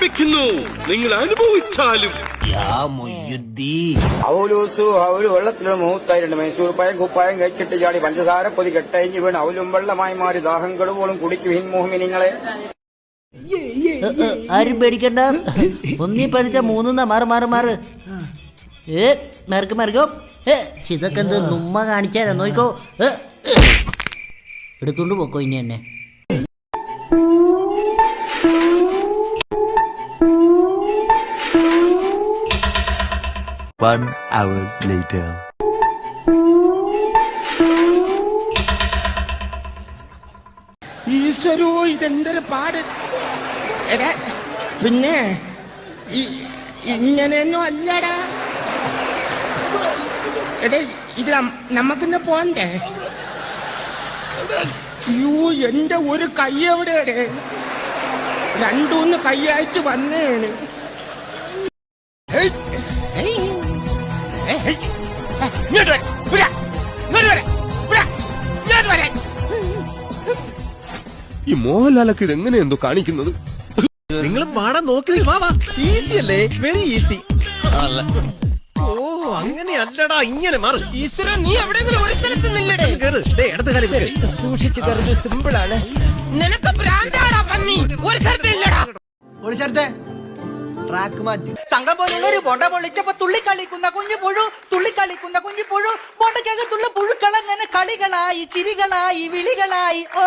ആരംഭിക്കുന്നു. നിങ്ങൾ അനുഭവിച്ചാലും. അവല് വെള്ളത്തിലുള്ള മുഹൂത്തായിട്ടുണ്ട്. മൈസൂർ പായം കുപ്പായം കഴിച്ചിട്ട് ചാടി പഞ്ചസാര പൊതി കെട്ടഴിഞ്ഞ് വീണ് അവലും വെള്ളമായി മാറി ദാഹം കെടുവോളും കുടിക്കുവിൻ മോഹിനിങ്ങളെ. ആരും പേടിക്കണ്ട. ഒന്നീ പഠിച്ച മൂന്നാ മാറ് മാറ് മാറ്. മറിക്കോ. ഇതൊക്കെ എന്ത് നുമ്മ കാണിച്ചാലോ നോക്കോ. എടുത്തോണ്ട് പോക്കോ ഇനി എന്നെ. One hour later. ഈശ്വരോ, ഇതെന്തൊരു പാട്. എടാ പിന്നെ ഇങ്ങനെയൊന്നും അല്ലടാ. എടേ ഇത് നമ്മക്കിന്ന് പോണ്ടേ? യൂ, എന്റെ ഒരു കൈ എവിടെയടേ? രണ്ടൂന്ന് കൈയായിട്ട് വന്നേണ്. ഈ മോഹൻലാലൊക്കെ ഇതെങ്ങനെ എന്തോ കാണിക്കുന്നത്? നിങ്ങൾ പാടാൻ നോക്കി ഈസി അല്ലേ? Very easy. ഓ അങ്ങനെയല്ലടാ, ഇങ്ങനെ മാറ്. ഈശ്വരൻ, നീ എവിടെയെങ്കിലും ഒരു സ്ഥലത്ത് നില്ലടേ. സൂക്ഷിച്ചു കരുത്, സിമ്പിൾ ആണ്. നിനക്ക് ഭ്രാന്താടാ പന്നി. ഒരു സ്ഥലത്ത് ഇല്ലടാ. ഒരു സ്ഥലത്തെ ട്രാക്ക് മാറ്റി. തങ്കം പോലുള്ള ഒരു ബോണ്ട പൊള്ളിച്ചപ്പോ തുള്ളിക്കളിക്കുന്ന കുഞ്ഞു പുഴു ബോണ്ടക്കകത്തുള്ള പുഴുക്കളങ്ങനെ കളികളായി ചിരികളായി വിളികളായി. ഓ